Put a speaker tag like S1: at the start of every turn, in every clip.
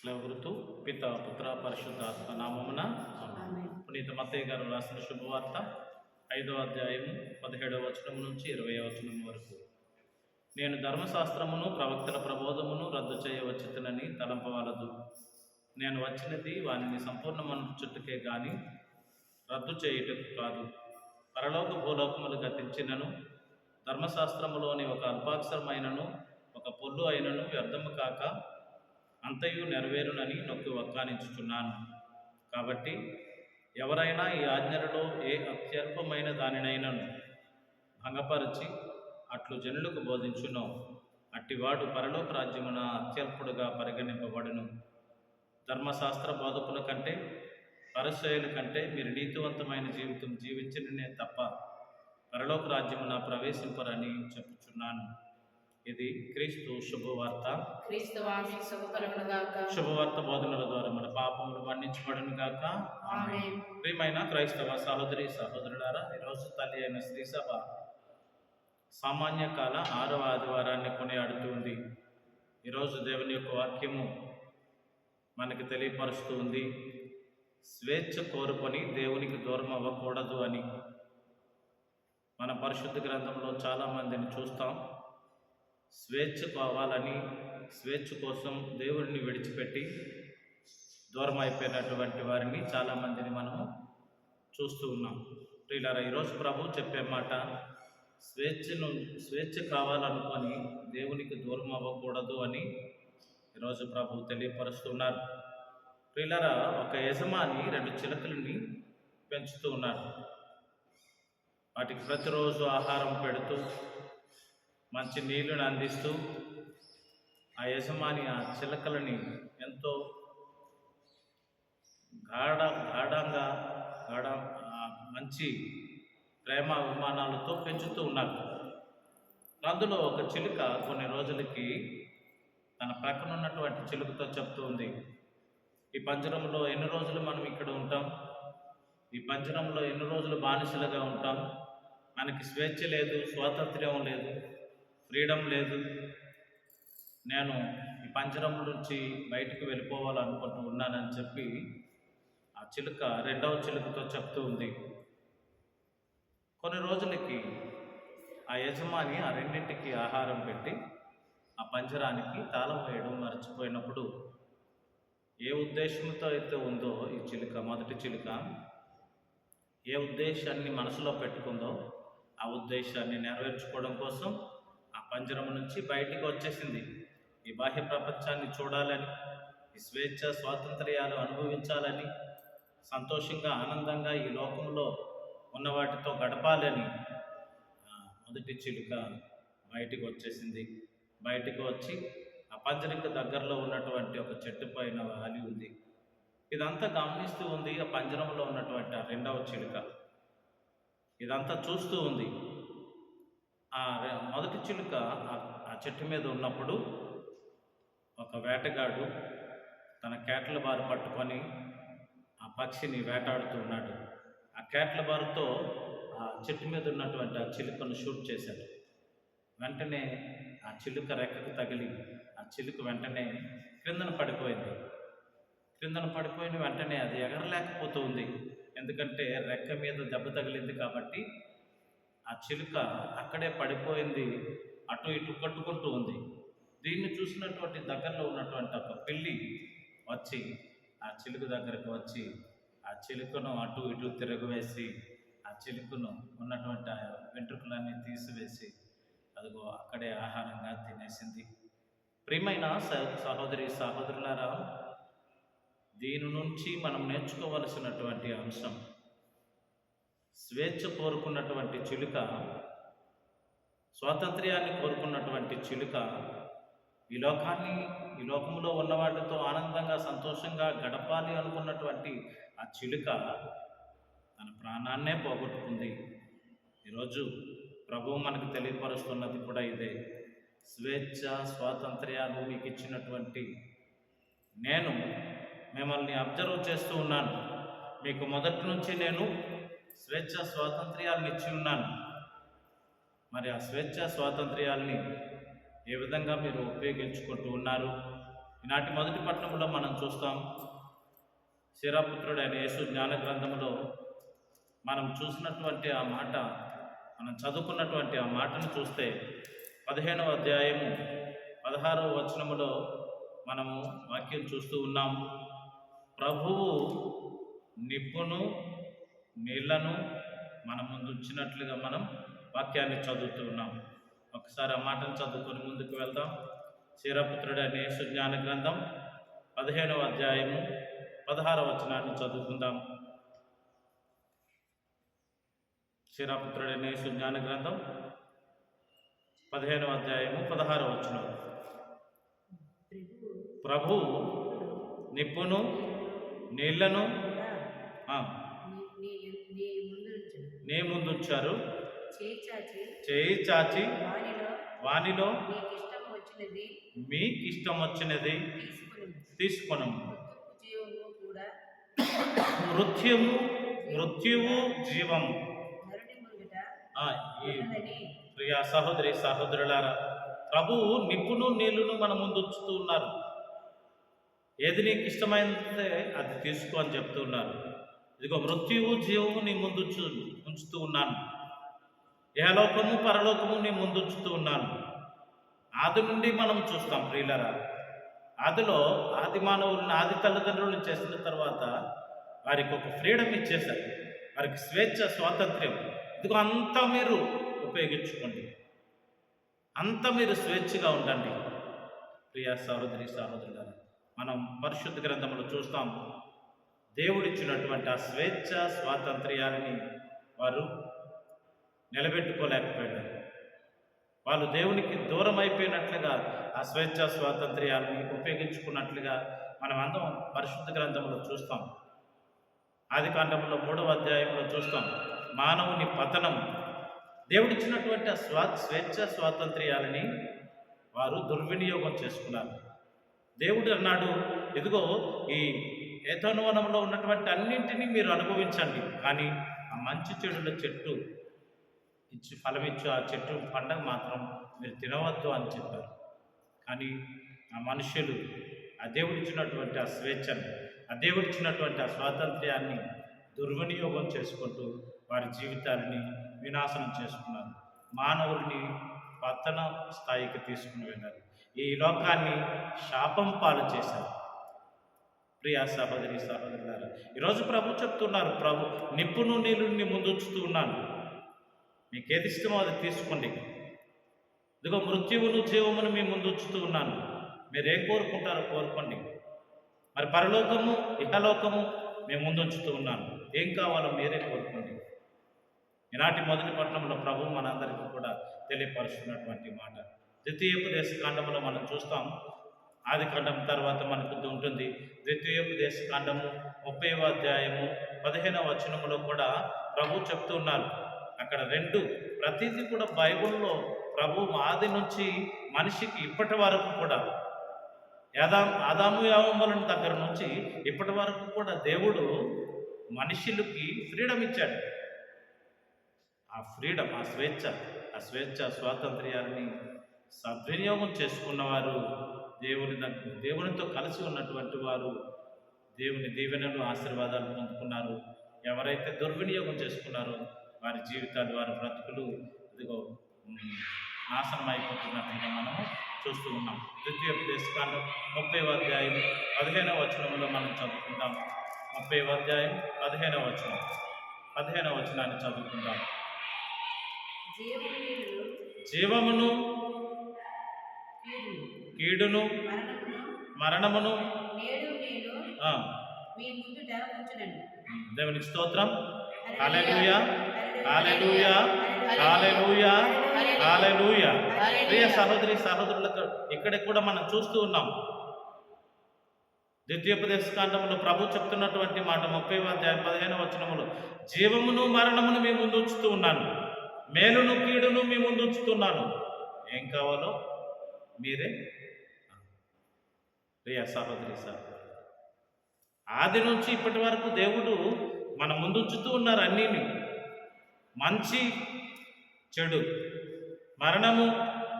S1: స్లవృతు పిత పుత్ర పరిశుద్ధాత్మ నామమున పునీత మత్తయ్య గారు రాసిన శుభవార్త 5వ అధ్యాయము 17వ వచనం నుంచి 20వ వచనం వరకు. నేను ధర్మశాస్త్రమును ప్రవక్తల ప్రబోధమును రద్దు చేయవచ్చునని తలంపవలదు. నేను వచ్చినది వానిని సంపూర్ణమనుచుటకే గాని రద్దు చేయుటకు కాదు. పరలోక భూలోకములు గతించినను ధర్మశాస్త్రములోని ఒక అల్పాక్షరమైనను ఒక పొల్లు అయినను వ్యర్థము కాక అంతయు నెరవేరునని నొక్కి వక్కానించుచున్నాను. కాబట్టి ఎవరైనా ఈ ఆజ్ఞలలో ఏ అత్యల్పమైన దానినైనను భంగపరచి అట్లు జనులకు బోధించునో అట్టివాడు పరలోక రాజ్యమున అత్యల్పుడుగా పరిగణింపబడును. ధర్మశాస్త్ర బోధకుల కంటే పరిసయ్యుల కంటే మీరు నీతివంతమైన జీవితం జీవించడనే తప్ప పరలోక రాజ్యమున ప్రవేశింపరని చెప్పుచున్నాను. ఇది క్రీస్తు శుభవార్త. శుభవార్త బోధనల ద్వారా మన పాపములు మన్నించబడును గాక. ప్రియమైన క్రైస్తవ సహోదరి సహోదరులారా, ఈరోజు తల్లి అయిన శ్రీ సభ సామాన్య కాల 6వ ఆదివారాన్ని కొనియాడుతుంది. ఈరోజు దేవుని యొక్క వాక్యము మనకి తెలియపరుస్తూ ఉంది, స్వేచ్ఛ కోరుకొని దేవునికి దూరం అవ్వకూడదు అని. మన పరిశుద్ధ గ్రంథంలో చాలామందిని చూస్తాం, స్వేచ్ఛ కావాలని స్వేచ్ఛ కోసం దేవుడిని విడిచిపెట్టి దూరం అయిపోయినటువంటి వారిని చాలామందిని మనము చూస్తూ ఉన్నాం. ప్రియులారా, ఈరోజు ప్రభు చెప్పే మాట, స్వేచ్ఛ కావాలనుకొని దేవునికి దూరం అవ్వకూడదు అని ఈరోజు ప్రభు తెలియపరుస్తున్నారు. ప్రియులారా, ఒక యజమాని 2 చిలుకలని పెంచుతూ ఉన్నారు. వాటికి ప్రతిరోజు ఆహారం పెడుతూ మంచి నీళ్లను అందిస్తూ ఆ యజమాని ఆ చిలకలని ఎంతో మంచి ప్రేమ అభిమానాలతో పెంచుతూ ఉన్నారు. అందులో ఒక చిలుక కొన్ని రోజులకి తన ప్రక్కన ఉన్నటువంటి చిలుకతో చెప్తూ ఉంది, ఈ పంజరంలో ఎన్ని రోజులు మనం ఇక్కడ ఉంటాం, ఈ పంజరంలో ఎన్ని రోజులు బానిసలుగా ఉంటాం, మనకి స్వేచ్ఛ లేదు, స్వాతంత్ర్యం లేదు, ఫ్రీడమ్ లేదు. నేను ఈ పంజరం నుంచి బయటకు వెళ్ళిపోవాలనుకుంటూ ఉన్నానని చెప్పి ఆ చిలుక 2వ చిలుకతో చెప్తూ ఉంది. కొన్ని రోజులకి ఆ యజమాని ఆ రెండింటికి ఆహారం పెట్టి ఆ పంజరానికి తాళం వేయడం మర్చిపోయినప్పుడు ఏ ఉద్దేశంతో అయితే ఉందో ఈ చిలుక, మొదటి చిలుక ఏ ఉద్దేశాన్ని మనసులో పెట్టుకుందో ఆ ఉద్దేశాన్ని నెరవేర్చుకోవడం కోసం ఆ పంజరం నుంచి బయటికి వచ్చేసింది. ఈ బాహ్య ప్రపంచాన్ని చూడాలని, ఈ స్వేచ్ఛ స్వాతంత్ర్యాలు అనుభవించాలని, సంతోషంగా ఆనందంగా ఈ లోకంలో ఉన్న వాటితో గడపాలని మొదటి చిలుక బయటికి వచ్చేసింది. బయటికి వచ్చి ఆ పంజరంకి దగ్గరలో ఉన్నటువంటి ఒక చెట్టు పైన వాలి ఉంది. ఇదంతా గమనిస్తూ ఉంది ఆ పంజరంలో ఉన్నటువంటి ఆ 2వ చిలుక. ఇదంతా చూస్తూ ఉంది. ఆ మొదటి చిలుక ఆ చెట్టు మీద ఉన్నప్పుడు ఒక వేటగాడు తన కేటల బారు పట్టుకొని ఆ పక్షిని వేటాడుతూ ఉన్నాడు. ఆ కేటల బారుతో ఆ చెట్టు మీద ఉన్నటువంటి ఆ చిలుకను షూట్ చేశాడు. వెంటనే ఆ చిలుక రెక్కకు తగిలి ఆ చిలుక వెంటనే క్రిందన పడిపోయింది. క్రిందన పడిపోయిన వెంటనే అది ఎగరలేకపోతూ ఉంది. ఎందుకంటే రెక్క మీద దెబ్బ తగిలింది కాబట్టి ఆ చిలుక అక్కడే పడిపోయింది, అటు ఇటు కొట్టుకుంటూ ఉంది. దీన్ని చూసినటువంటి దగ్గరలో ఉన్నటువంటి ఒక పిల్లి వచ్చి ఆ చిలుక దగ్గరకు వచ్చి ఆ చిలుకను అటు ఇటు తిరగవేసి ఆ చిలుకను ఉన్నటువంటి ఆ వెంట్రుకలన్నీ తీసివేసి అదిగో అక్కడే ఆహారంగా తినేసింది. ప్రియమైన సహోదరి సహోదరులారా, దీని నుంచి మనం నేర్చుకోవలసినటువంటి అంశం, స్వేచ్ఛ కోరుకున్నటువంటి చిలుక, స్వాతంత్ర్యాన్ని కోరుకున్నటువంటి చిలుక ఈ లోకంలో ఉన్న వాటితో ఆనందంగా సంతోషంగా గడపాలి అనుకున్నటువంటి ఆ చిలుక తన ప్రాణాన్నే పోగొట్టుకుంది. ఈరోజు ప్రభువు మనకు తెలియపరుస్తున్నది కూడా ఇదే. స్వేచ్ఛ స్వాతంత్ర్యాలు మీకు ఇచ్చినటువంటి నేను మిమ్మల్ని అబ్జర్వ్ చేస్తూ ఉన్నాను. మీకు మొదటి నుంచి నేను స్వేచ్ఛ స్వాతంత్ర్యాలను ఇచ్చి ఉన్నాను. మరి ఆ స్వేచ్ఛ స్వాతంత్ర్యాల్ని ఏ విధంగా మీరు ఉపయోగించుకుంటూ ఉన్నారు? ఈనాటి మొదటి పట్టణంలో మనం చూస్తాం, శిరాపుత్రుడైన యేసు జ్ఞాన గ్రంథంలో మనం చూసినటువంటి ఆ మాట, మనం చదువుకున్నటువంటి ఆ మాటను చూస్తే 15వ అధ్యాయము 16వ వచనములో మనము వాక్యం చూస్తూ ఉన్నాం. ప్రభువు నిప్పును నీళ్లను మన ముందు ఉంచినట్లుగా మనం వాక్యాన్ని చదువుతూ ఉన్నాం. ఒకసారి ఆ మాటను చదువుకొని ముందుకు వెళ్దాం. శిరాపుత్రుడైన యేసు జ్ఞాన గ్రంథం 15వ అధ్యాయము 16వ వచనాన్ని చదువుకుందాం. శిరాపుత్రుడైన యేసు జ్ఞాన గ్రంథం 15వ అధ్యాయము 16వ వచనం. ప్రభు నిప్పును నీళ్లను నీ ముందుంచారు, చేయి చాచి వానిలో మీకిష్టం వచ్చినది తీసుకొను. మృత్యువు జీవము. ఈ ప్రియ సహోదరి సహోదరులారా, ప్రభువు నిప్పును నీళ్లను మన ముందు ఉంచుతూ ఉన్నారు. ఏది నీకు ఇష్టమైతే అది తీసుకో అని చెప్తూ ఉన్నారు. ఇదిగో మృత్యువు జీవము నీ ముందు ఉంచుతూ ఉన్నాను, ఇహలోకము పరలోకము నీ ముందు ఉంచుతూ ఉన్నాను. ఆది నుండి మనం చూస్తాం ప్రియులరా, ఆదిలో ఆది మానవులను ఆది తల్లిదండ్రులను చేసిన తర్వాత వారికి ఒక ఫ్రీడమ్ ఇచ్చేశారు, వారికి స్వేచ్ఛ స్వాతంత్ర్యం. ఇదిగో అంతా మీరు ఉపయోగించుకోండి, అంతా మీరు స్వేచ్ఛగా ఉండండి. ప్రియ సహోదరి సహోదరులారా, మనం పరిశుద్ధ గ్రంథంలో చూస్తాం, దేవుడిచ్చినటువంటి ఆ స్వేచ్ఛ స్వాతంత్ర్యాన్ని వారు నిలబెట్టుకోలేకపోయినారు. వాళ్ళు దేవునికి దూరం అయిపోయినట్లుగా ఆ స్వేచ్ఛ స్వాతంత్ర్యాన్ని ఉపయోగించుకున్నట్లుగా మనం అందరం పరిశుద్ధ గ్రంథంలో చూస్తాం. ఆది కాండంలో 3వ అధ్యాయంలో చూస్తాం మానవుని పతనం. దేవుడిచ్చినటువంటి ఆ స్వేచ్ఛ స్వాతంత్ర్యాలని వారు దుర్వినియోగం చేసుకున్నారు. దేవుడు అన్నాడు, ఇదిగో ఈ ఏదోను వనంలో ఉన్నటువంటి అన్నింటినీ మీరు అనుభవించండి, కానీ ఆ మంచి చెడుల చెట్టు ఇచ్చి ఫలమిచ్చు ఆ చెట్టు పండగ మాత్రం మీరు తినవద్దు అని చెప్పారు. కానీ ఆ మనుషులు ఆ దేవుడిచ్చినటువంటి ఆ స్వేచ్ఛను, ఆ దేవుడిచ్చినటువంటి ఆ స్వాతంత్ర్యాన్ని దుర్వినియోగం చేసుకుంటూ వారి జీవితాలని వినాశనం చేసుకున్నారు. మానవుల్ని పతన స్థాయికి తీసుకుని వెళ్ళారు. ఈ లోకాన్ని శాపం పాలు చేశారు. ప్రియ సహోదరి సహోదరులారా, ఈరోజు ప్రభు చెప్తున్నారు, ప్రభు నిప్పును నీళ్ళని ముందుంచుతూ ఉన్నాను, మీకు ఏది ఇష్టమో అది తీసుకోండి. ఇదిగో మృత్యువును జీవమును మీ ముందు ఉంచుతూ ఉన్నాను, మీరు ఏం కోరుకుంటారో కోరుకోండి. మరి పరలోకము ఇహలోకము మేము ముందు ఉంచుతూ ఉన్నాను, ఏం కావాలో మీరే కోరుకోండి. ఈనాటి మొదటి పట్టణంలో ప్రభు మనందరికీ కూడా తెలియపరుస్తున్నటువంటి మాట. ద్వితీయోపదేశ కాండంలో మనం చూస్తాం, ఆది కాండం తర్వాత మనకు ఉంటుంది. ద్వితీయోపదేశ కాండము 30వ అధ్యాయము 15వ వచనములో కూడా ప్రభు చెప్తూ ఉన్నారు. అక్కడ ప్రతిదీ కూడా బైబిల్లో ప్రభు ఆది నుంచి మనిషికి ఇప్పటి వరకు కూడా ఆదాము యావముల దగ్గర నుంచి ఇప్పటి వరకు కూడా దేవుడు మనుషులకి ఫ్రీడమ్ ఇచ్చాడు. ఆ ఫ్రీడమ్, ఆ స్వేచ్ఛ స్వాతంత్ర్యాన్ని సద్వినియోగం చేసుకున్నవారు, దేవునితో కలిసి ఉన్నటువంటి వారు దేవుని దీవెనలు ఆశీర్వాదాలు పొందుకున్నారు. ఎవరైతే దుర్వినియోగం చేసుకున్నారో వారి జీవితాలు, వారి బ్రతుకులు ఇదిగో నాశనం అయిపోతున్నట్లుగా మనము చూస్తూ ఉన్నాం. ద్వితీయోపదేశ కాండం 30వ అధ్యాయం 15వ వచనంలో మనం చదువుకుంటాం. 30వ అధ్యాయం 15వ వచనం, 15వ వచనాన్ని చదువుకుందాం. జీవమును కీడును మరణమును దేవునికి స్తోత్రం. హల్లెలూయా, హల్లెలూయా, హల్లెలూయా, హల్లెలూయా. ప్రియ సహోదరి సహోదరులకు ఇక్కడ కూడా మనం చూస్తూ ఉన్నాం. ద్వితీయోపదేశ కాండంలో ప్రభు చెప్తున్నటువంటి మాట 30వ అధ్యాయం 15వ వచనములో, జీవమును మరణమును మీ ముందు ఉంచుతూ ఉన్నాను, మేలును కీడును మీ ముందు ఉంచుతున్నాను, ఏం కావాలో మీరే. ప్రియ సహోదరి సహోదరు, ఆది నుంచి ఇప్పటి వరకు దేవుడు మన ముందు ఉంచుతూ ఉన్నారు అన్నీని. మంచి చెడు, మరణము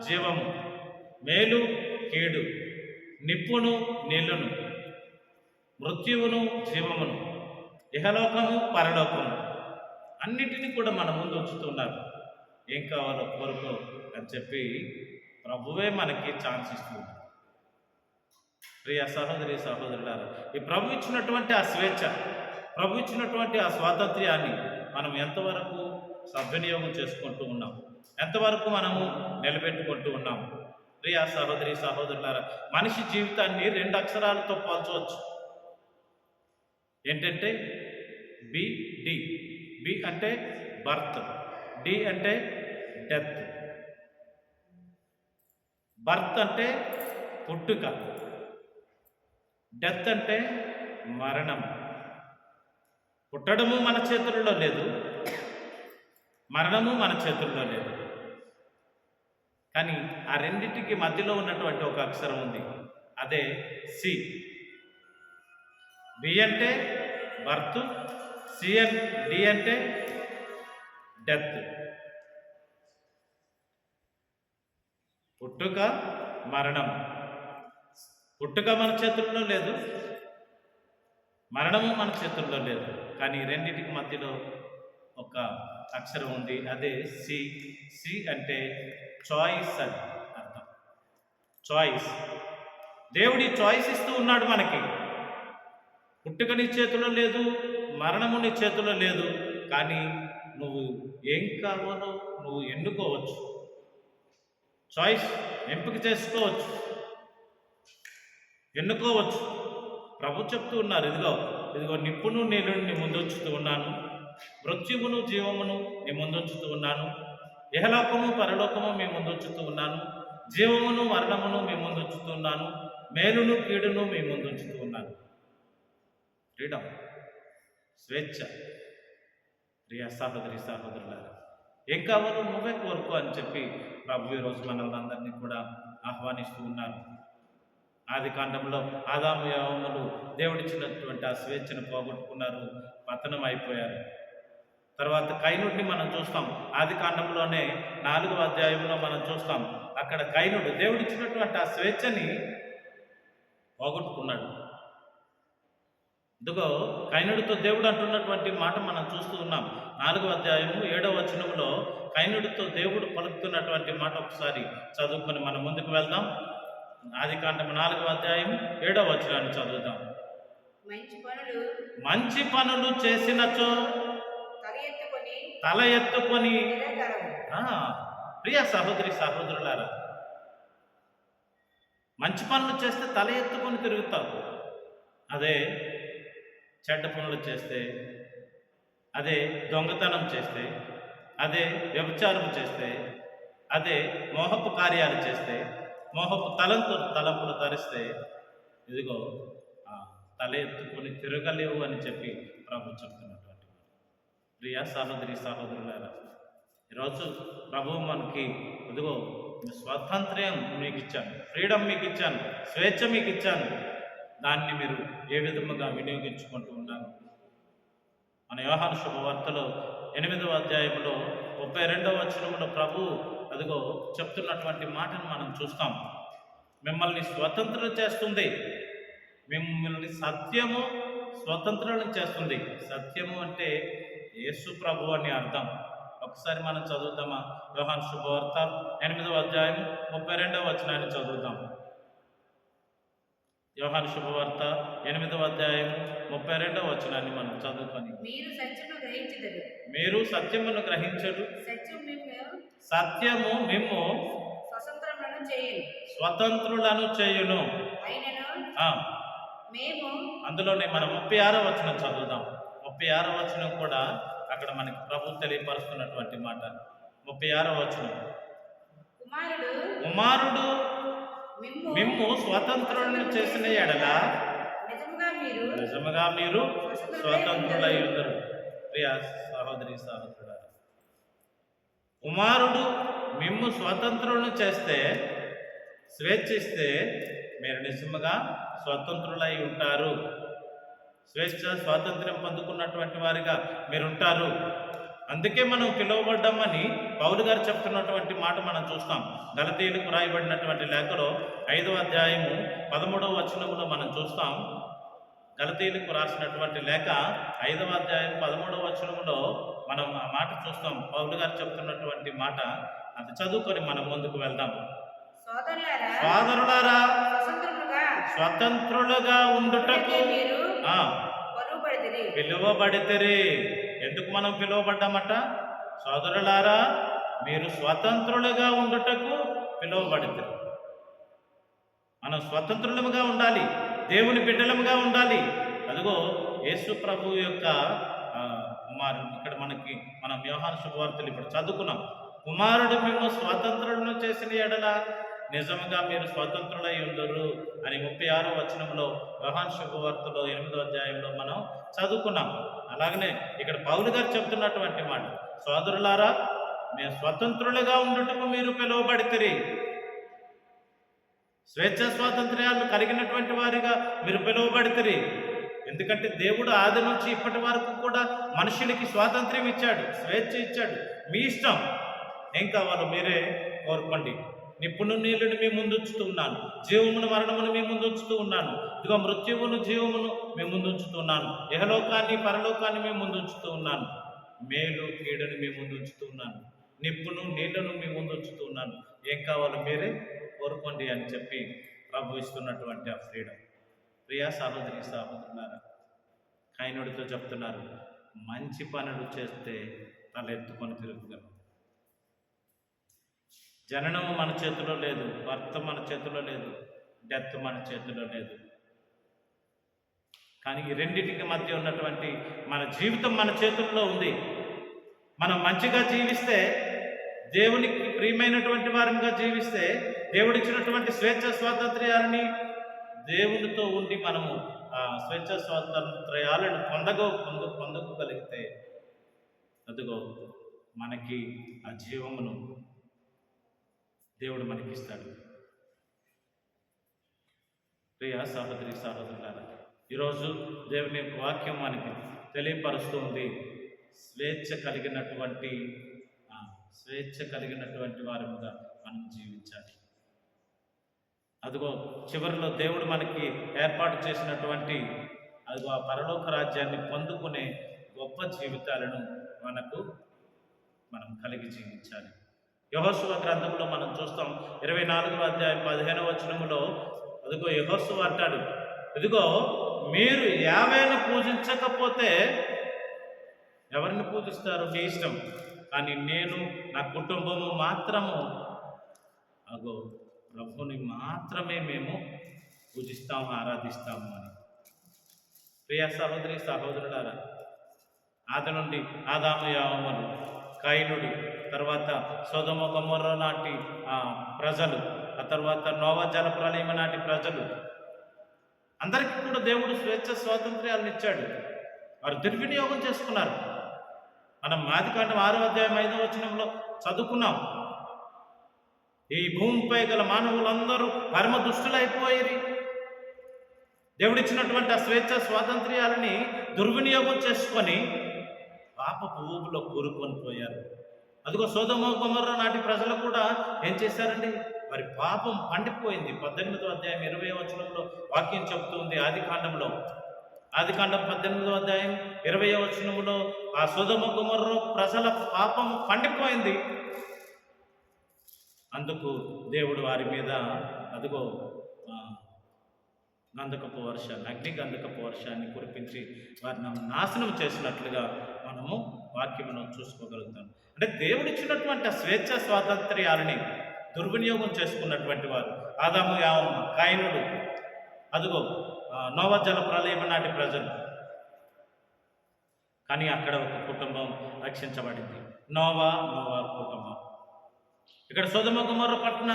S1: జీవము, మేలు కీడు, నిప్పును నీళ్లును, మృత్యువును జీవమును, ఇహలోకము పరలోకము అన్నిటినీ కూడా మన ముందు ఉంచుతున్నారు. ఏం కావాలో కోరుకో అని చెప్పి ప్రభువే మనకి ఛాన్స్ ఇస్తుంది. ప్రియ సహోదరి సహోదరులారా, ఈ ప్రభు ఇచ్చినటువంటి ఆ స్వేచ్ఛ, ప్రభు ఇచ్చినటువంటి ఆ స్వాతంత్ర్యాన్ని మనం ఎంతవరకు సద్వినియోగం చేసుకుంటూ ఉన్నాం, ఎంతవరకు మనము నిలబెట్టుకుంటూ ఉన్నాం? ప్రియ సహోదరి సహోదరులారా, మనిషి జీవితాన్ని 2 అక్షరాలతో పోల్చవచ్చు. ఏంటంటే బిడి. బి అంటే బర్త్, డి అంటే డెత్. బర్త్ అంటే పుట్టుక, డెత్ అంటే మరణం. పుట్టడము మన చేతుల్లో లేదు, మరణము మన చేతుల్లో లేదు. కానీ ఆ రెండింటికి మధ్యలో ఉన్నటువంటి ఒక అక్షరం ఉంది, అదే సి. బి అంటే బర్త్, డి అంటే డెత్. పుట్టుక, మరణం. పుట్టుక మన చేతుల్లో లేదు, మరణము మన చేతుల్లో లేదు. కానీ రెండింటికి మధ్యలో ఒక అక్షరం ఉంది, అదే సి. సి అంటే చాయిస్ అని అర్థం. చాయిస్. దేవుడి చాయిస్ ఇస్తూ ఉన్నాడు మనకి. పుట్టుక నీ చేతిలో లేదు, మరణము నీ చేతిలో లేదు, కానీ నువ్వు ఏం కావాలో నువ్వు ఎన్నుకోవచ్చు. చాయిస్, ఎంపిక చేసుకోవచ్చు, ఎన్నుకోవచ్చు. ప్రభు చెప్తూ ఉన్నారు, ఇదిగో నిప్పును నీళ్లను నీ ముందుంచుతూ ఉన్నాను, మృత్యువును జీవమును నీ ముందుంచుతూ ఉన్నాను, ఇహలోకము పరలోకము మీ ముందుంచుతూ ఉన్నాను, జీవమును మరణమును మీ ముందుంచుతూ ఉన్నాను, మేలును కీడును మీ ముందుంచుతూ ఉన్నాను. ఫ్రీడమ్, స్వేచ్ఛ. ప్రియ సహోదరి సహోదరులారా, ఏం కావాలో నువ్వే కోరుకో అని చెప్పి ప్రభు ఈరోజు మనల్ని అందరినీ కూడా ఆహ్వానిస్తూ ఉన్నారు. ఆది కాండంలో ఆదాము యెహోవాలు దేవుడిచ్చినటువంటి ఆ స్వేచ్ఛను పోగొట్టుకున్నారు, పతనం అయిపోయారు. తర్వాత కైనుడిని మనం చూస్తాం. ఆది కాండంలోనే 4వ అధ్యాయంలో మనం చూస్తాం. అక్కడ కైనుడు దేవుడిచ్చినటువంటి ఆ స్వేచ్ఛని పోగొట్టుకున్నాడు. ఇదిగో కైనుడితో దేవుడు అంటున్నటువంటి మాట మనం చూస్తూ ఉన్నాం. 4వ అధ్యాయము 7వ వచనంలో కైనుడితో దేవుడు పలుకుతున్నటువంటి మాట ఒకసారి చదువుకొని మనం ముందుకు వెళ్దాం. ఆది కాండం 4వ అధ్యాయం 7వ వచనాన్ని చదువుదాం. మంచి పనులు చేసినచో తల ఎత్తుకొని. ప్రియ సహోదరి సహోదరులారా, మంచి పనులు చేస్తే తల ఎత్తుకొని తిరుగుతావు. అదే చెడ్డ పనులు చేస్తే, అదే దొంగతనం చేస్తే, అదే వ్యభిచారం చేస్తే, అదే మోహపు కార్యాలు చేస్తే, మోహపు తలంపులు ధరిస్తే, ఇదిగో తల ఎత్తుకొని తిరగలేవు అని చెప్పి ప్రభు చెప్తున్నటువంటి. ప్రియ సహోదరి సహోదరులారా, ఈరోజు ప్రభు మనకి ఇదిగో స్వాతంత్ర్యం మీకు ఇచ్చాను, ఫ్రీడమ్ మీకు ఇచ్చాను, స్వేచ్ఛ మీకు ఇచ్చాను. దాన్ని మీరు ఏ విధముగా వినియోగించుకుంటూ ఉన్నారు? మన యోహాను శుభవార్తలో 8వ అధ్యాయంలో 32వ వచనంలో ప్రభు అదిగో చెప్తున్నటువంటి మాటను మనం చూస్తాం. మిమ్మల్ని స్వతంత్రం చేస్తుంది, మిమ్మల్ని సత్యము స్వతంత్రం చేస్తుంది. సత్యము అంటే యేసు ప్రభు అని అర్థం. ఒకసారి మనం చదువుతామా? యోహాను శుభవార్త 8వ అధ్యాయం 32వ వచనాన్ని చదువుతాం. యోహాను శుభవార్త 8వ అధ్యాయం 32వ వచనాన్ని మనం చదువుకొని, మీరు సత్యమును గ్రహించరు, సత్యము మిమ్ము స్వతంత్రులను చేయును. అందులోనే మనం 36వ వచనం చదువుదాం. 36వ వచనం కూడా అక్కడ మనకి ప్రభు తెలియపరుస్తున్నటువంటి మాట. 36వ వచనం, కుమారుడు మిమ్ము స్వతంత్రులను చేసిన ఎడల నిజముగా మీరు స్వతంత్రులై ఉంటారు. ప్రియ సహోదరి సహోదరులారా, కుమారుడు మిమ్ము స్వతంత్రులను చేస్తే, స్వేచ్ఛిస్తే మీరు నిజముగా స్వతంత్రులై ఉంటారు. స్వేచ్ఛ స్వాతంత్ర్యం పొందుకున్నటువంటి వారిగా మీరుంటారు. అందుకే మనం పిలువబడ్డామని పౌలు గారు చెప్తున్నటువంటి మాట మనం చూస్తాం. గలతీయులకు రాయబడినటువంటి లేఖలో 5వ అధ్యాయము 13వ వచనంలో మనం చూస్తాం. గలతీయులకు రాసినటువంటి లేఖ 5వ అధ్యాయం 13వ వచనంలో మనం ఆ మాట చూస్తాం. పౌలు గారు చెప్తున్నటువంటి మాట అది చదువుకొని మనం ముందుకు వెళ్దాం. సోదరులారా, స్వతంత్రులుగా ఉండుటకు పిలువబడితిరి. ఎందుకు మనం పిలువబడ్డామట? సోదరులారా, మీరు స్వతంత్రులుగా ఉండుటకు పిలువబడితిరి. మనం స్వతంత్రులముగా ఉండాలి, దేవుని బిడ్డలముగా ఉండాలి. అదిగో యేసు ప్రభు యొక్క కుమారుడు. ఇక్కడ మనం యోహాను శుభవార్తలు ఇప్పుడు చదువుకున్నాం. కుమారుడు మేము స్వతంత్రులను చేసిన ఎడల నిజంగా మీరు స్వతంత్రులై ఉండరు అని 36వ వచనంలో యోహాను శుభవార్తలో 8వ అధ్యాయంలో మనం చదువుకున్నాం. అలాగనే ఇక్కడ పౌలు గారు చెప్తున్నటువంటి మాట, సోదరులారా, మేము స్వతంత్రులుగా ఉండటకు మీరు పిలువబడితిరి. స్వేచ్ఛ స్వాతంత్ర్యాలు కలిగినటువంటి వారిగా మీరు పిలువబడితిరి. ఎందుకంటే దేవుడు ఆది నుంచి ఇప్పటి వరకు కూడా మనుషులకి స్వాతంత్ర్యం ఇచ్చాడు, స్వేచ్ఛ ఇచ్చాడు. మీ ఇష్టం, ఏం కావాలో మీరే కోరుకోండి. నిప్పును నీళ్ళని మీ ముందు ఉంచుతూ ఉన్నాను, జీవమును మరణమును మీ ముందు ఉంచుతూ ఉన్నాను, ఇదిగో మృత్యువును జీవమును మీ ముందు ఉంచుతూ ఉన్నాను, ఇహలోకాన్ని పరలోకాన్ని మీ ముందు ఉంచుతూ ఉన్నాను, మేలు కీడుని మీ ముందు ఉంచుతూ ఉన్నాను, నిప్పును నీళ్లను మీ ముందు ఉంచుతూ ఉన్నాను. ఏం కావాలో మీరే కోరుకోండి అని చెప్పి ప్రభు ఇస్తున్నటువంటి ఆ ఫ్రీడమ్. ప్రియా సహోదరి సహోదరులారా, కైనుడితో చెప్తున్నారు, మంచి పనులు చేస్తే తలెత్తుకొని తిరుగుతారు. జననం మన చేతిలో లేదు, భర్త మన చేతిలో లేదు, డెత్ మన చేతిలో లేదు. కానీ ఈ రెండింటికి మధ్య ఉన్నటువంటి మన జీవితం మన చేతుల్లో ఉంది. మనం మంచిగా జీవిస్తే, దేవునికి ప్రియమైనటువంటి వారంగా జీవిస్తే, దేవుడిచ్చినటువంటి స్వేచ్ఛ స్వాతంత్ర్యాలని దేవునితో ఉండి మనము ఆ స్వేచ్ఛ స్వాతంత్ర్యాలను పొందగలిగితే అదిగో మనకి ఆ జీవమును దేవుడు మనకిస్తాడు. ప్రియ సహోదరి సహోదరులారా, ఈరోజు దేవుని యొక్క వాక్యం మనకి తెలియపరుస్తూ ఉంది. స్వేచ్ఛ కలిగినటువంటి వారిగా మనం జీవించాలి. అదిగో చివరిలో దేవుడు మనకి ఏర్పాటు చేసినటువంటి అదిగో ఆ పరలోక రాజ్యాన్ని పొందుకునే గొప్ప జీవితాలను మనం కలిగి జీవించాలి. యెహోషువ గ్రంథంలో మనం చూస్తాం. 24వ అధ్యాయం 15వ వచనములో అదిగో యెహోషువ అంటాడు, ఇదిగో మీరు యావేను పూజించకపోతే ఎవరిని పూజిస్తారు మీ ఇష్టం, కానీ నేను నా కుటుంబము మాత్రము అగో ప్రభుని మాత్రమే మేము పూజిస్తాము, ఆరాధిస్తాము అని. ప్రియ సహోదరి సహోదరులారా, ఆది నుండి ఆదాము యావములు, కైనుడు, తర్వాత సొదొమ గొమొర్రా నాటి ప్రజలు, ఆ తర్వాత నోవా జల ప్రళయం నాటి ప్రజలు, అందరికీ కూడా దేవుడు స్వేచ్ఛ స్వాతంత్ర్యాలను ఇచ్చాడు. వారు దుర్వినియోగం చేసుకున్నారు. మనం ఆదికాండం 6వ అధ్యాయం 5వ వచనంలో చదువుకున్నాం. ఈ భూమిపై గల మానవులందరూ పరమ దుష్టులైపోయి దేవుడిచ్చినటువంటి ఆ స్వేచ్ఛ స్వాతంత్ర్యాలని దుర్వినియోగం చేసుకొని పాపపు ఊబిలో కూరుకొని పోయారు. అదిగో సొదొమ గొమొర్రా నాటి ప్రజలు కూడా ఏం చేశారండి? వారి పాపం పండిపోయింది. 18వ అధ్యాయం 20వ వచనంలో వాక్యం చెబుతుంది. ఆదికాండం 18వ అధ్యాయం 20వ వచనంలో ఆ సొదొమ గొమొర్రా ప్రజల పాపం పండిపోయింది. అందుకు దేవుడు వారి మీద అదిగో గంధకపు వర్షాన్ని, అగ్ని గంధకపు వర్షాన్ని కురిపించి వారిని నాశనం చేసినట్లుగా మనము వాక్యమును చూసుకోగలుగుతాం. అంటే దేవుడిచ్చినటువంటి ఆ స్వేచ్ఛ స్వాతంత్ర్యాలని దుర్వినియోగం చేసుకున్నటువంటి వారు ఆదాము యావమ్మ, కైనుడు, అదిగో నోవా జల ప్రళయం నాటి ప్రజలు. కానీ అక్కడ ఒక కుటుంబం రక్షించబడింది, నోవా కుటుంబం. ఇక్కడ సొదొమ గొమొర్రా పట్టణ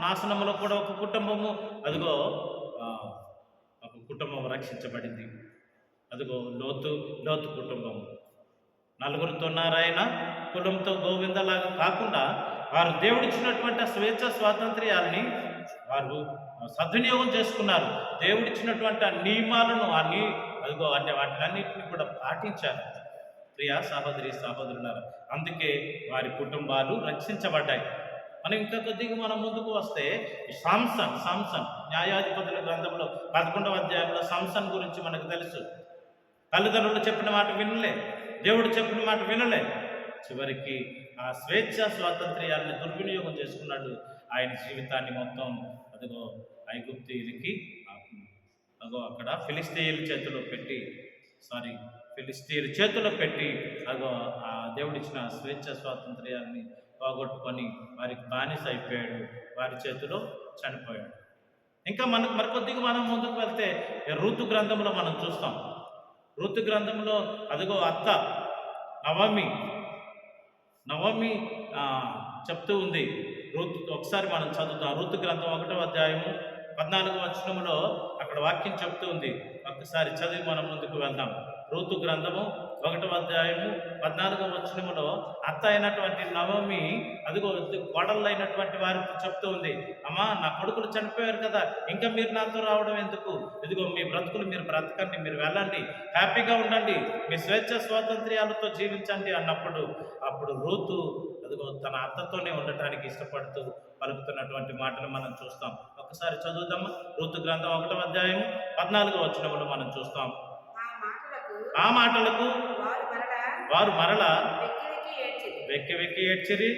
S1: నాశనంలో కూడా ఒక కుటుంబము అదిగో ఒక కుటుంబం రక్షించబడింది. అదిగో లోతు కుటుంబం. నలుగురితో నారాయణ, కులంతో గోవిందలాగా కాకుండా వారు దేవుడిచ్చినటువంటి స్వేచ్ఛ స్వాతంత్ర్యాలని వారు సద్వినియోగం చేసుకున్నారు. దేవుడిచ్చినటువంటి ఆ నియమాలను అదిగో అంటే వాటినన్నింటినీ కూడా పాటించారు. ప్రియ సహోదరి సహోదరులారా, అందుకే వారి కుటుంబాలు రక్షించబడ్డాయి. మనం ఇంకా కొద్దిగా మనం ముందుకు వస్తే సాంసన్ న్యాయాధిపతుల గ్రంథంలో 11వ అధ్యాయంలో సాంసన్ గురించి మనకు తెలుసు. తల్లిదండ్రులు చెప్పిన మాట వినలే, దేవుడు చెప్పిన మాట వినలే. చివరికి ఆ స్వేచ్ఛ స్వాతంత్ర్యాలను దుర్వినియోగం చేసుకున్నాడు. ఆయన జీవితాన్ని మొత్తం అదిగో ఐగుప్తీయులకి అక్కడ ఫిలిస్తీయుల చేతిలో పెట్టి అగో ఆ దేవుడిచ్చిన స్వేచ్ఛ స్వాతంత్ర్యాన్ని పోగొట్టుకొని వారికి బానిస అయిపోయాడు, వారి చేతిలో చనిపోయాడు. ఇంకా మరికొద్దిగా మనం ముందుకు వెళ్తే రూతు గ్రంథంలో మనం చూస్తాం. రూతు గ్రంథంలో అదిగో అత్త నవమి చెప్తూ ఉంది. రూతు ఒకసారి మనం చదువుతాం. రూతు గ్రంథం 1వ అధ్యాయము 14వ వచనంలో అక్కడ వాక్యం చెప్తూ ఉంది. ఒక్కసారి చదివి మనం ముందుకు వెళ్దాం. రూతు గ్రంథము 1వ అధ్యాయము 14వ వచనములో అత్త అయినటువంటి నవమి అదిగో కోడళ్ళు అయినటువంటి వారికి చెప్తూ ఉంది, అమ్మా నా కొడుకులు చనిపోయారు కదా, ఇంకా మీరు నాతో రావడం ఎందుకు? ఇదిగో మీ బ్రతుకులు మీరు బ్రతకండి, మీరు వెళ్ళండి, హ్యాపీగా ఉండండి, మీ స్వేచ్ఛ స్వాతంత్ర్యాలతో జీవించండి అప్పుడు రూతు అదిగో తన అత్తతోనే ఉండటానికి ఇష్టపడుతూ పలుకుతున్నటువంటి మాటలు మనం చూస్తాం. ఒకసారి చదువుదామా. రూతు గ్రంథం 1వ అధ్యాయం 14వ వచనములో మనం చూస్తాం. ఆ మాటలకు వారు మరలా వెక్కి ఏడ్చిరి.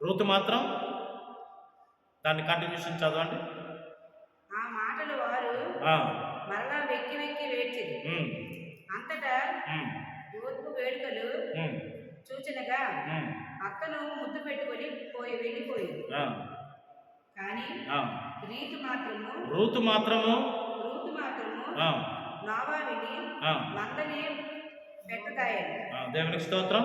S1: రూతు మాత్రం దాన్ని కంటిన్యూషన్ చదవండి.
S2: ఆ మాటలు వారు మరలా వెక్కి వేడ్చిరి. అంతటా యోర్పు వేడుకలు చూచినగా అక్కను ముద్దు పెట్టుకొని వెళ్ళిపోయింది. కానీ రూతు మాత్రము నావామిని మందని పెట్టదాయను.
S1: దేవునికి స్తోత్రం.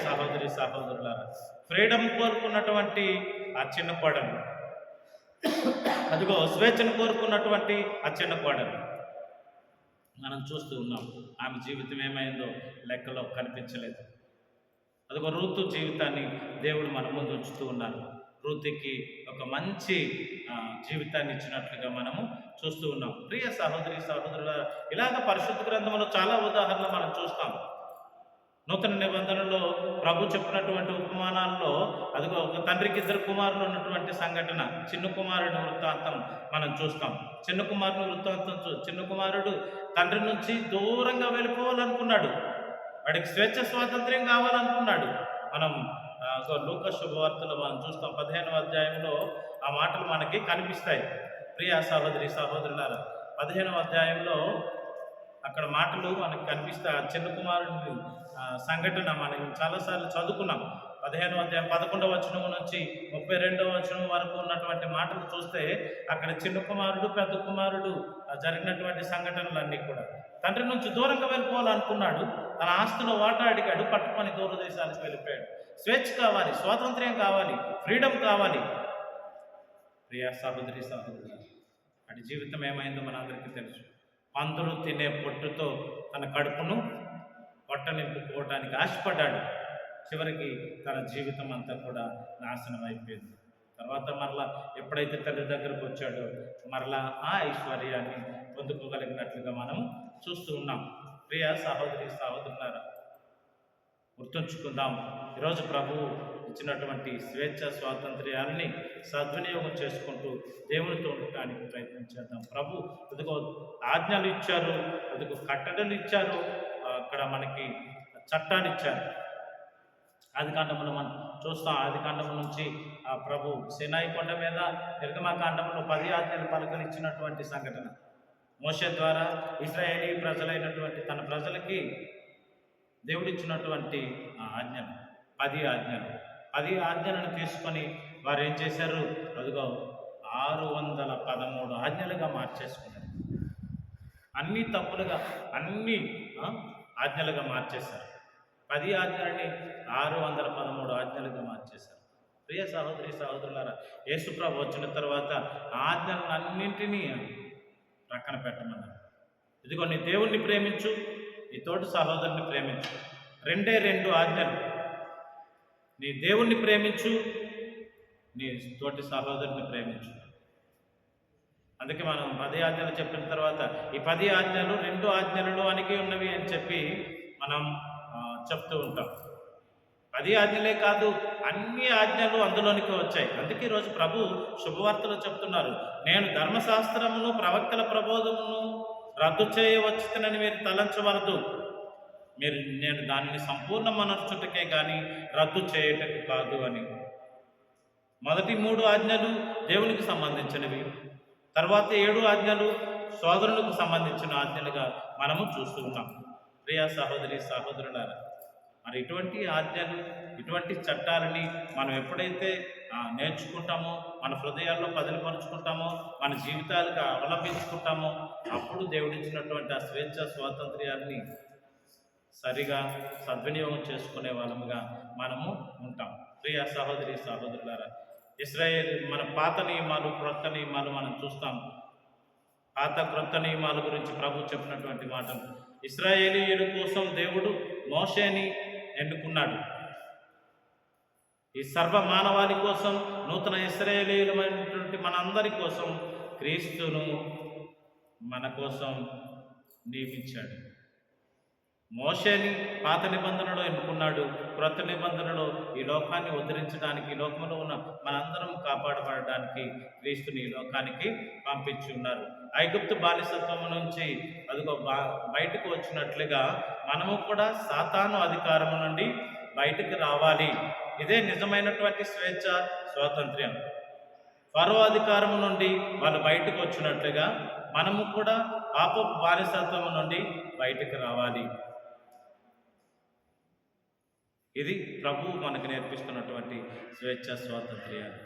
S1: సహోదరి సహోదరులారా, ఫ్రీడమ్ కోరుకున్నటువంటి ఆ చిన్న కోడలు, అదిగో స్వేచ్ఛను కోరుకున్నటువంటి ఆ చిన్న కోడలు మనం చూస్తూ ఉన్నాం. ఆమె జీవితం ఏమైందో లెక్కలో కనిపించలేదు. అదొక రూతు జీవితాన్ని దేవుడు మన ముందు ఉంచుతూ ఉన్నారు. రూతుకి ఒక మంచి జీవితాన్ని ఇచ్చినట్లుగా మనము చూస్తూ ఉన్నాం. ప్రియ సహోదరి సహోదరుల, ఇలాగ పరిశుద్ధ గ్రంథంలో చాలా ఉదాహరణలు మనం చూస్తాం. నూతన నిబంధనలో ప్రభు చెప్పినటువంటి ఉపమానాల్లో అదిగో ఒక తండ్రికి 2 కుమారులు ఉన్నటువంటి సంఘటన, చిన్న కుమారుడి వృత్తాంతం మనం చూస్తాం. చిన్న కుమారుడు తండ్రి నుంచి దూరంగా వెళ్ళిపోవాలనుకున్నాడు. వాడికి స్వేచ్ఛ స్వాతంత్ర్యం కావాలనుకున్నాడు. మనం లూకా శుభవార్తలో మనం చూస్తాం. 15వ అధ్యాయంలో ఆ మాటలు మనకి కనిపిస్తాయి. ప్రియ సహోదరి సహోదరులారా, 15వ అధ్యాయంలో అక్కడ మాటలు మనకు కనిపిస్తాయి. ఆ చిన్న కుమారుడి సంఘటన మనం చాలాసార్లు చదువుకున్నాం. 15వ అధ్యాయం 11వ వచనం నుంచి 32వ వచనం వరకు ఉన్నటువంటి మాటలు చూస్తే అక్కడ చిన్న కుమారుడు పెద్ద కుమారుడు జరిగినటువంటి సంఘటనలన్నీ కూడా తండ్రి నుంచి దూరంగా వెళ్ళిపోవాలనుకున్నాడు. తన ఆస్తిలో వాటా అడిగాడు, పట్టుకొని దూర దేశాలకు వెళ్ళిపోయాడు. స్వేచ్ఛ కావాలి, స్వాతంత్ర్యం కావాలి, ఫ్రీడమ్ కావాలి. ప్రియ సహోదరి సహోదరులు, వాడి జీవితం ఏమైందో మనందరికీ తెలుసు. పందులు తినే పొట్టుతో తన కడుపును పొట్ట నింపుకోవడానికి ఆశపడ్డాడు. చివరికి తన జీవితం అంతా కూడా నాశనం అయిపోయింది. తర్వాత మరలా ఎప్పుడైతే తల్లి దగ్గరకు వచ్చాడో మరలా ఆ ఐశ్వర్యాన్ని పొందుకోగలిగినట్లుగా మనం చూస్తూ ఉన్నాం. ప్రియ సహోదరి సహోదరులారా, గుర్తుంచుకుందాం, ఈరోజు ప్రభువు ఇచ్చినటువంటి స్వేచ్ఛ స్వాతంత్ర్యాన్ని సద్వినియోగం చేసుకుంటూ దేవునితో ఉండటానికి ప్రయత్నం చేద్దాం. ప్రభు అదిగో ఆజ్ఞలు ఇచ్చారు, అదిగో కట్టడలు ఇచ్చారు, అక్కడ మనకి చట్టాలు ఇచ్చారు. ఆదికాండంలో మనం చూస్తాం. ఆదికాండం నుంచి ఆ ప్రభు సినాయి కొండ మీద నిర్గమకాండంలో 10 ఆజ్ఞలు పలకలిచ్చినటువంటి సంఘటన. మోషే ద్వారా ఇశ్రాయేలీ ప్రజలైనటువంటి తన ప్రజలకి దేవుడిచ్చినటువంటి ఆజ్ఞలు 10 ఆజ్ఞలను తీసుకొని వారు ఏం చేశారు? అదిగో 613 ఆజ్ఞలుగా మార్చేసుకున్నారు. అన్ని తప్పులుగా అన్ని ఆజ్ఞలుగా మార్చేశారు. 10 ఆజ్ఞలని 613 ఆజ్ఞలుగా మార్చేశారు. ప్రియ సహోదరి సహోదరులారా, యేసుప్రభు వచ్చిన తర్వాత ఆజ్ఞలన్నింటినీ ప్రక్కన పెట్టమన్నారు. ఇదిగో నీ దేవుణ్ణి ప్రేమించు, నీ తోటి సహోదరుని ప్రేమించు. 2 ఆజ్ఞలు. నీ దేవుణ్ణి ప్రేమించు, నీ తోటి సహోదరుని ప్రేమించు. అందుకే మనం 10 ఆజ్ఞలు చెప్పిన తర్వాత ఈ 10 ఆజ్ఞలు 2 ఆజ్ఞలలో అణిగి ఉన్నవి అని చెప్పి మనం చెప్తూ ఉంటాం. 10 ఆజ్ఞలే కాదు, అన్ని ఆజ్ఞలు అందులోనికి వచ్చాయి. అందుకే ఈరోజు ప్రభు శుభవార్తలు చెప్తున్నారు. నేను ధర్మశాస్త్రమును ప్రవక్తల ప్రబోధమును రద్దు చేయవచ్చునని మీరు తలంచవలదు. నేను దానిని సంపూర్ణ మనర్చుటకే కానీ రద్దు చేయటకు కాదు అని. మొదటి 3 ఆజ్ఞలు దేవునికి సంబంధించినవి, తర్వాత 7 ఆజ్ఞలు సోదరులకు సంబంధించిన ఆజ్ఞలుగా మనము చూస్తూ ఉన్నాం. ప్రియా సహోదరి సహోదరులారా, మరి ఇటువంటి ఆజ్ఞలు, ఇటువంటి చట్టాలని మనం ఎప్పుడైతే నేర్చుకుంటామో, మన హృదయాల్లో పదిలపరుచుకుంటామో, మన జీవితాలకు అవలంబించుకుంటామో, అప్పుడు దేవుడిచ్చినటువంటి ఆ స్వేచ్ఛ స్వాతంత్ర్యాన్ని సరిగా సద్వినియోగం చేసుకునే వాళ్ళముగా మనము ఉంటాం. ప్రియా సహోదరి సహోదరులారా, ఇశ్రాయేల్ మన పాత నియమాలు, క్రొత్త నియమాలు మనం చూస్తాం. పాత క్రొత్త నియమాల గురించి ప్రభు చెప్పినటువంటి మాటలు. ఇశ్రాయేలీయుల కోసం దేవుడు మోషేని ఎన్నుకున్నాడు. ఈ సర్వ మానవాళి కోసం, నూతన ఇశ్రాయేలీయులమైనటువంటి మనందరి కోసం క్రీస్తును మన కోసం నియమించాడు. మోషేని పాత నిబంధనలో ఎన్నుకున్నాడు. క్రొత్త నిబంధనలో ఈ లోకాన్ని ఉద్ధరించడానికి, ఈ లోకంలో ఉన్న మనందరం కాపాడబడడానికి క్రీస్తుని ఈ లోకానికి పంపించి ఉన్నారు. ఐగుప్తు బానిసత్వం నుంచి అదిగో బయటకు వచ్చినట్లుగా మనము కూడా సాతాను అధికారం నుండి బయటకు రావాలి. ఇదే నిజమైనటువంటి స్వేచ్ఛ స్వాతంత్ర్యం. ఫరో అధికారం నుండి వాళ్ళు బయటకు వచ్చినట్లుగా మనము కూడా పాప బానిసత్వం నుండి బయటకు రావాలి. ఇది ప్రభు మనకు నేర్పిస్తున్నటువంటి స్వేచ్ఛ స్వాతంత్ర్యాలు.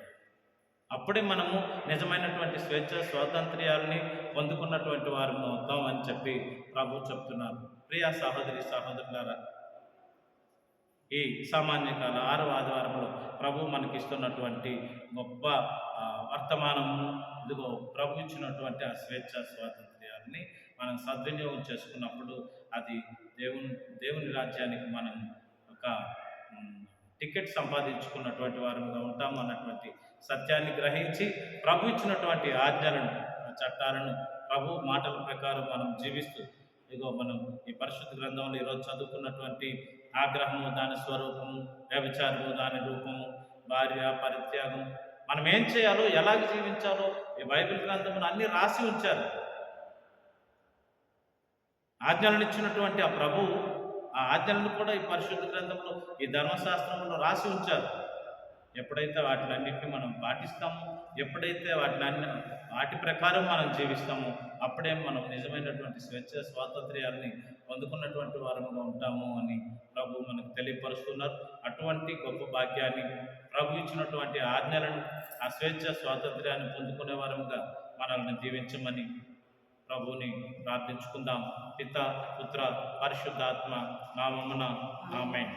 S1: అప్పుడే మనము నిజమైనటువంటి స్వేచ్ఛ స్వాతంత్ర్యాలని పొందుకున్నటువంటి వారు అవుతాం అని చెప్పి ప్రభు చెప్తున్నారు. ప్రియా సహోదరి సహోదరులారా, ఈ సామాన్య కాల 6వ ఆదివారంలో ప్రభు మనకిస్తున్నటువంటి గొప్ప వర్తమానము, ఇదిగో ప్రభు ఇచ్చినటువంటి ఆ స్వేచ్ఛ స్వాతంత్ర్యాలని మనం సద్వినియోగం చేసుకున్నప్పుడు అది దేవుని రాజ్యానికి మనం ఒక టికెట్ సంపాదించుకున్నటువంటి వారుగా ఉంటాము అన్నటువంటి సత్యాన్ని గ్రహించి ప్రభు ఇచ్చినటువంటి ఆజ్ఞలను, చట్టాలను ప్రభు మాటల ప్రకారం మనం జీవిస్తూ, ఇదిగో మనం ఈ పరిశుద్ధ గ్రంథంలో ఈరోజు చదువుకున్నటువంటి ఆగ్రహము దాని స్వరూపము, వ్యభిచారము దాని రూపము, భార్య పరిత్యాగం, మనం ఏం చేయాలో, ఎలాగ జీవించాలో ఈ బైబిల్ గ్రంథంలో అన్ని రాసి ఉంచారు. ఆజ్ఞలను ఇచ్చినటువంటి ఆ ప్రభు ఆ ఆజ్ఞలను కూడా ఈ పరిశుద్ధ గ్రంథంలో, ఈ ధర్మశాస్త్రంలో రాసి ఉంచారు. ఎప్పుడైతే వాటిలన్నింటినీ మనం పాటిస్తామో, ఎప్పుడైతే వాటి ప్రకారం మనం జీవిస్తామో, అప్పుడే మనం నిజమైనటువంటి స్వేచ్ఛ స్వాతంత్ర్యాన్ని పొందుకున్నటువంటి వారంగా ఉంటాము అని ప్రభు మనకు తెలియపరుస్తున్నారు. అటువంటి గొప్ప భాగ్యాన్ని, ప్రభు ఇచ్చినటువంటి ఆజ్ఞలను, ఆ స్వేచ్ఛ స్వాతంత్ర్యాన్ని పొందుకునే వారంగా మనల్ని దీవించమని ప్రభువుని ప్రార్థించుకుందాం. పిత, పుత్ర, పరిశుద్ధాత్మ నామమున ఆమేన్.